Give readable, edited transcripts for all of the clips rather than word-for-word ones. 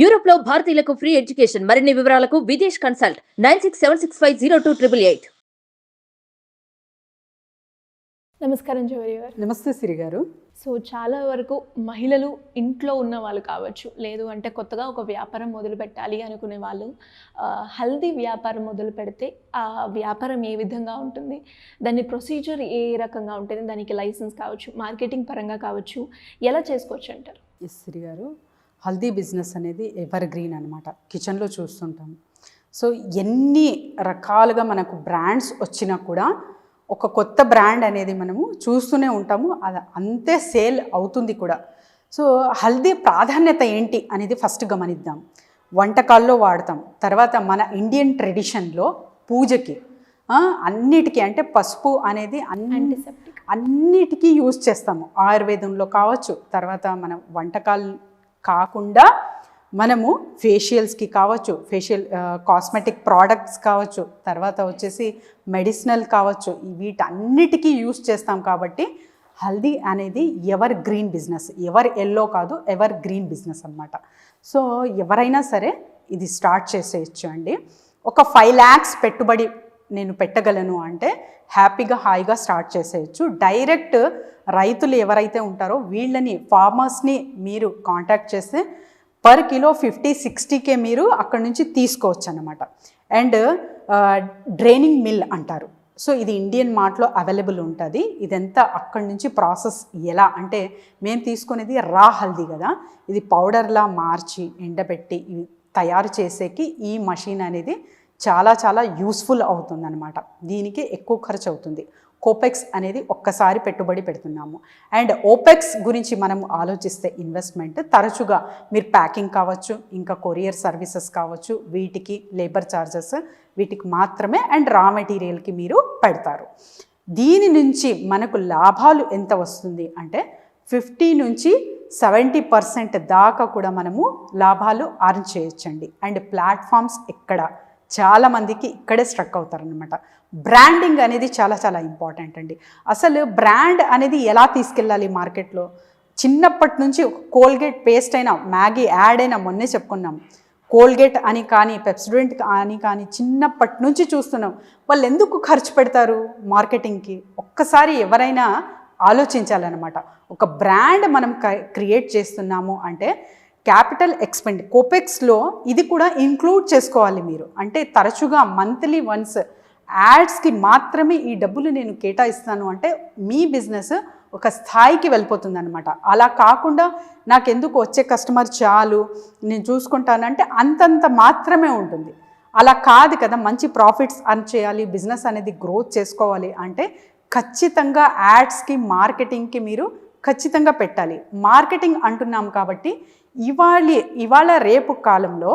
Europe లో భారతీయులకు free education. మరిన్ని వివరాలకు విదేశ్ కన్సల్ట్ 9676502888. నమస్కారం జోహరి గారు. నమస్తే సిరి గారు. సో చాలా వరకు మహిళలు ఇంట్లో ఉన్న వాళ్ళు కావచ్చు, లేదు అంటే కొత్తగా ఒక వ్యాపారం మొదలు పెట్టాలి అనుకునే వాళ్ళు హల్దీ వ్యాపారం మొదలు పెడితే ఆ వ్యాపారం ఏ విధంగా ఉంటుంది, దాని ప్రొసీజర్ ఏ రకంగా ఉంటుంది, దానికి లైసెన్స్ కావచ్చు, మార్కెటింగ్ పరంగా కావచ్చు, ఎలా చేసుకోవచ్చు అంటారు? ఎస్ సిరి గారు, హల్దీ బిజినెస్ అనేది ఎవర్ గ్రీన్ అనమాట. కిచెన్లో చూస్తుంటాం. సో ఎన్ని రకాలుగా మనకు బ్రాండ్స్ వచ్చినా కూడా ఒక కొత్త బ్రాండ్ అనేది మనము చూస్తూనే ఉంటాము, అది అంతే సేల్ అవుతుంది కూడా. సో హల్దీ ప్రాధాన్యత ఏంటి అనేది ఫస్ట్ గమనిద్దాం. వంటకాల్లో వాడతాం, తర్వాత మన ఇండియన్ ట్రెడిషన్లో పూజకి అన్నిటికీ, అంటే పసుపు అనేది అన్నిటికీ యూజ్ చేస్తాము. ఆయుర్వేదంలో కావచ్చు, తర్వాత మన వంటకాలు కాకుండా మనము ఫేషియల్స్కి కావచ్చు, ఫేషియల్ కాస్మెటిక్ ప్రోడక్ట్స్ కావచ్చు, తర్వాత వచ్చేసి మెడిసినల్ కావచ్చు, వీటన్నిటికీ యూస్ చేస్తాం. కాబట్టి హల్దీ అనేది ever green business, ever yellow కాదు, ఎవర్ గ్రీన్ బిజినెస్ అన్నమాట. సో ఎవరైనా సరే ఇది స్టార్ట్ చేసేయచ్చు అండి. ఒక 5 lakhs పెట్టుబడి నేను పెట్టగలను అంటే హ్యాపీగా హాయిగా స్టార్ట్ చేసేయచ్చు. డైరెక్ట్ రైతులు ఎవరైతే ఉంటారో వీళ్ళని, ఫార్మర్స్ని మీరు కాంటాక్ట్ చేస్తే పర్ కిలో 50-60K మీరు అక్కడి నుంచి తీసుకోవచ్చు అన్నమాట. అండ్ డ్రైనింగ్ మిల్ అంటారు. సో ఇది ఇండియన్ మార్ట్లో అవైలబుల్ ఉంటుంది. ఇదంతా అక్కడి నుంచి ప్రాసెస్ ఎలా అంటే, మేము తీసుకునేది రా హల్దీ కదా, ఇది పౌడర్లా మార్చి ఎండబెట్టి తయారు చేసేకి ఈ మషిన్ అనేది చాలా చాలా యూస్ఫుల్ అవుతుంది అనమాట. దీనికి ఎక్కువ ఖర్చు అవుతుంది. కోపెక్స్ అనేది ఒక్కసారి పెట్టుబడి పెడుతున్నాము. అండ్ ఓపెక్స్ గురించి మనం ఆలోచిస్తే ఇన్వెస్ట్మెంట్ తరచుగా మీరు ప్యాకింగ్ కావచ్చు, ఇంకా కొరియర్ సర్వీసెస్ కావచ్చు, వీటికి లేబర్ ఛార్జెస్ వీటికి మాత్రమే, అండ్ రా మెటీరియల్కి మీరు పెడతారు. దీని నుంచి మనకు లాభాలు ఎంత వస్తుంది అంటే 50-70% దాకా కూడా మనము లాభాలు అర్న్ చేయొచ్చండి. అండ్ ప్లాట్ఫామ్స్ ఎక్కడ, చాలామందికి ఇక్కడే స్ట్రక్ అవుతారనమాట. బ్రాండింగ్ అనేది చాలా చాలా ఇంపార్టెంట్ అండి. అసలు బ్రాండ్ అనేది ఎలా తీసుకెళ్ళాలి మార్కెట్లో? చిన్నప్పటి నుంచి కోల్గేట్ పేస్ట్ అయినా, మ్యాగీ యాడ్ అయినా, మొన్నే చెప్పుకున్నాం, కోల్గేట్ అని కానీ, పెప్సోడెంట్ అని కానీ చిన్నప్పటి నుంచి చూస్తున్నాం. వాళ్ళు ఎందుకు ఖర్చు పెడతారు మార్కెటింగ్కి? ఒక్కసారి ఎవరైనా ఆలోచించాలన్నమాట. ఒక బ్రాండ్ మనం క్రియేట్ చేస్తున్నాము అంటే క్యాపిటల్ ఎక్స్పెండ్, కోపెక్స్లో ఇది కూడా ఇంక్లూడ్ చేసుకోవాలి మీరు. అంటే తరచుగా మంత్లీ వన్స్ యాడ్స్కి మాత్రమే ఈ డబ్బులు నేను కేటాయిస్తాను అంటే మీ బిజినెస్ ఒక స్థాయికి వెళ్ళిపోతుంది అనమాట. అలా కాకుండా నాకెందుకు వచ్చే కస్టమర్ చాలు నేను చూసుకుంటానంటే అంతంత మాత్రమే ఉంటుంది. అలా కాదు కదా, మంచి ప్రాఫిట్స్ అర్న్ చేయాలి, బిజినెస్ అనేది గ్రోత్ చేసుకోవాలి అంటే ఖచ్చితంగా యాడ్స్కి, మార్కెటింగ్కి మీరు ఖచ్చితంగా పెట్టాలి. మార్కెటింగ్ అంటున్నాం కాబట్టి ఇవాళ రేపు కాలంలో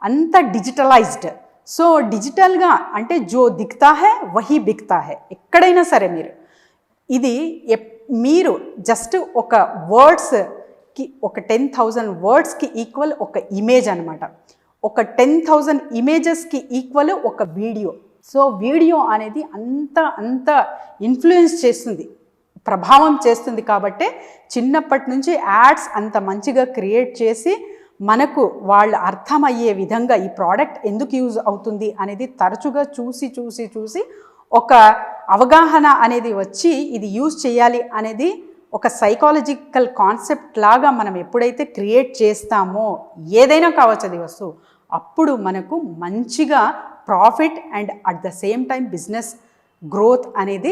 అంత డిజిటలైజ్డ్. సో డిజిటల్గా అంటే జో దిక్తా హే వహీ బిక్తా హే. ఎక్కడైనా సరే మీరు జస్ట్ ఒక వర్డ్స్కి, ఒక 10,000 వర్డ్స్కి ఈక్వల్ ఒక ఇమేజ్ అనమాట. ఒక 10,000 ఇమేజెస్కి ఈక్వల్ ఒక వీడియో. సో వీడియో అనేది అంత ఇన్ఫ్లుయెన్స్ చేస్తుంది, ప్రభావం చేస్తుంది. కాబట్టే చిన్నప్పటి నుంచి యాడ్స్ అంత మంచిగా క్రియేట్ చేసి మనకు వాళ్ళు అర్థమయ్యే విధంగా ఈ ప్రోడక్ట్ ఎందుకు యూజ్ అవుతుంది అనేది తరచుగా చూసి ఒక అవగాహన అనేది వచ్చి ఇది యూజ్ చేయాలి అనేది ఒక సైకాలజికల్ కాన్సెప్ట్ లాగా మనం ఎప్పుడైతే క్రియేట్ చేస్తామో, ఏదైనా కావచ్చు అది వస్తువు, అప్పుడు మనకు మంచిగా profit and at the same time business growth అనేది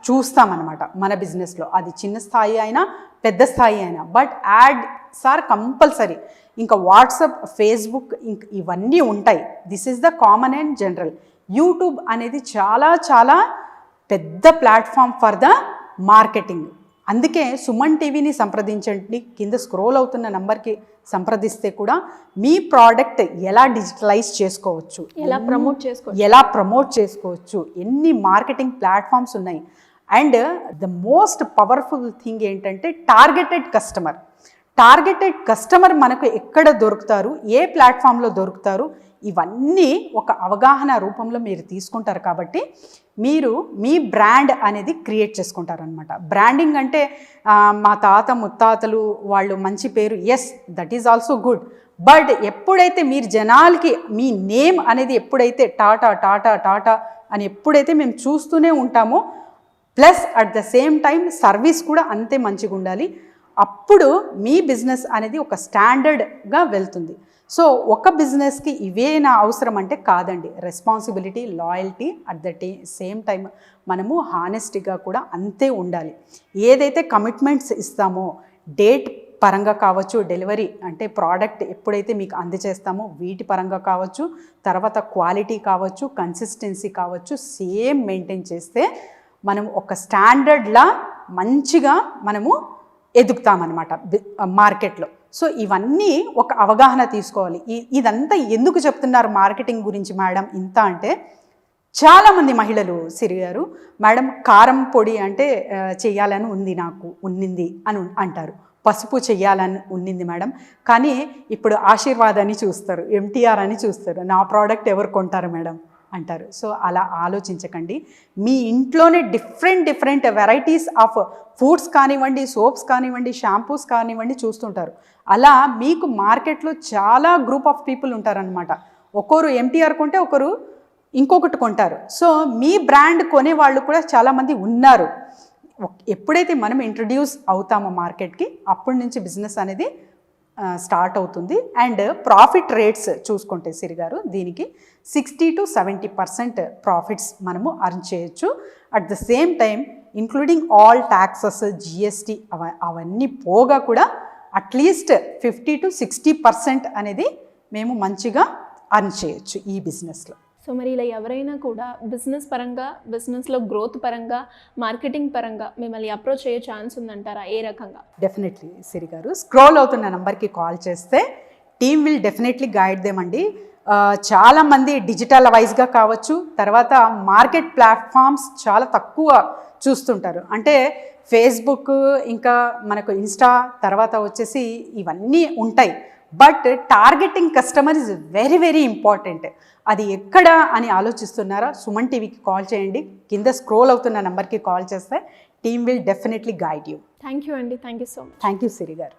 చూస్తామన్నమాట మన బిజినెస్లో. అది చిన్న స్థాయి అయినా పెద్ద స్థాయి అయినా. But ads are compulsory. ఇంకా వాట్సాప్, ఫేస్బుక్ ఇవన్నీ ఉంటాయి. This is the common and general. YouTube అనేది చాలా చాలా పెద్ద ప్లాట్ఫామ్ ఫర్ ద మార్కెటింగ్. అందుకే సుమన్ టీవీని సంప్రదించండి, కింద స్క్రోల్ అవుతున్న నంబర్కి సంప్రదిస్తే కూడా మీ ప్రోడక్ట్ ఎలా డిజిటలైజ్ చేసుకోవచ్చు, ఎలా ప్రమోట్ చేసుకోవచ్చు, ఎన్ని మార్కెటింగ్ ప్లాట్ఫామ్స్ ఉన్నాయి. And the most powerful thing ఏంటంటే టార్గెటెడ్ కస్టమర్ మనకు ఎక్కడ దొరుకుతారు, ఏ ప్లాట్ఫామ్లో దొరుకుతారు, ఇవన్నీ ఒక అవగాహన రూపంలో మీరు తీసుకుంటారు. కాబట్టి మీరు మీ బ్రాండ్ అనేది క్రియేట్ చేసుకుంటారనమాట. బ్రాండింగ్ అంటే మా తాత ముత్తాతలు వాళ్ళు మంచి పేరు, yes that is also good. But ఎప్పుడైతే మీరు జనాలకి మీ నేమ్ అనేది ఎప్పుడైతే టాటా టాటా టాటా అని ఎప్పుడైతే మేము చూస్తూనే ఉంటామో, plus at the same time service కూడా అంతే మంచిగా ఉండాలి, అప్పుడు మీ బిజినెస్ అనేది ఒక స్టాండర్డ్గా వెళ్తుంది. సో ఒక బిజినెస్కి ఇవేనా అవసరం అంటే కాదండి, responsibility, loyalty, at the same time మనము హానెస్టీగా కూడా అంతే ఉండాలి. ఏదైతే కమిట్మెంట్స్ ఇస్తామో డేట్ పరంగా కావచ్చు, డెలివరీ అంటే ప్రోడక్ట్ ఎప్పుడైతే మీకు అందజేస్తామో వీటి పరంగా కావచ్చు, తర్వాత క్వాలిటీ కావచ్చు, కన్సిస్టెన్సీ కావచ్చు, సేమ్ మెయింటైన్ చేస్తే మనం ఒక స్టాండర్డ్లా మంచిగా మనము ఎదుగుతామన్నమాట మార్కెట్లో. సో ఇవన్నీ ఒక అవగాహన తీసుకోవాలి. ఇదంతా ఎందుకు చెప్తున్నారు మార్కెటింగ్ గురించి మేడం ఇంత అంటే, చాలామంది మహిళలు సిరి గారు, మేడం కారం పొడి అంటే చెయ్యాలని ఉంది, నాకు ఉన్నింది అని అంటారు, పసుపు చెయ్యాలని ఉన్నింది మేడం, కానీ ఇప్పుడు ఆశీర్వాద్ అని చూస్తారు, ఎంటీఆర్ అని చూస్తారు, నా ప్రోడక్ట్ ఎవరు కొంటారు మేడం అంటారు. సో అలా ఆలోచించకండి. మీ ఇంట్లోనే డిఫరెంట్ వెరైటీస్ ఆఫ్ ఫుడ్స్ కానివ్వండి, సోప్స్ కానివ్వండి, షాంపూస్ కానివ్వండి చూస్తుంటారు. అలా మీకు మార్కెట్లో చాలా గ్రూప్ ఆఫ్ పీపుల్ ఉంటారనమాట. ఒకరు ఎంటీఆర్ కొంటే ఒకరు ఇంకొకటి కొంటారు. సో మీ బ్రాండ్ కొనే వాళ్ళు కూడా చాలామంది ఉన్నారు. ఎప్పుడైతే మనం ఇంట్రడ్యూస్ అవుతామో మార్కెట్కి, అప్పటి నుంచి బిజినెస్ అనేది స్టార్ట్ అవుతుంది. అండ్ ప్రాఫిట్ రేట్స్ చూసుకుంటే సిరి గారు, దీనికి 60 to 70% ప్రాఫిట్స్ మనము అర్న్ చేయొచ్చు. At the same time including all taxes, GST అవన్నీ పోగా కూడా అట్లీస్ట్ 50 to 60% అనేది మేము మంచిగా అర్న్ చేయొచ్చు ఈ బిజినెస్లో. సో మరి ఇలా ఎవరైనా కూడా బిజినెస్ పరంగా, బిజినెస్లో గ్రోత్ పరంగా, మార్కెటింగ్ పరంగా మిమ్మల్ని అప్రోచ్ అయ్యే ఛాన్స్ ఉందంటారా? ఏ రకంగా? డెఫినెట్లీ సిరి గారు, స్క్రోల్ అవుతున్న నెంబర్కి కాల్ చేస్తే team will definitely guide them అండి. చాలామంది డిజిటల్ వైజ్గా కావచ్చు, తర్వాత మార్కెట్ ప్లాట్ఫామ్స్ చాలా తక్కువ చూస్తుంటారు. అంటే ఫేస్బుక్, ఇంకా మనకు ఇన్స్టా, తర్వాత వచ్చేసి ఇవన్నీ ఉంటాయి. But targeting customer is very important. అది ఎక్కడ అని ఆలోచిస్తున్నారా? సుమన్ టీవీకి కాల్ చేయండి. కింద స్క్రోల్ అవుతున్న నెంబర్కి కాల్ చేస్తే team will definitely guide you. Thank you అండి. Thank you so much. Thank you Siri గారు.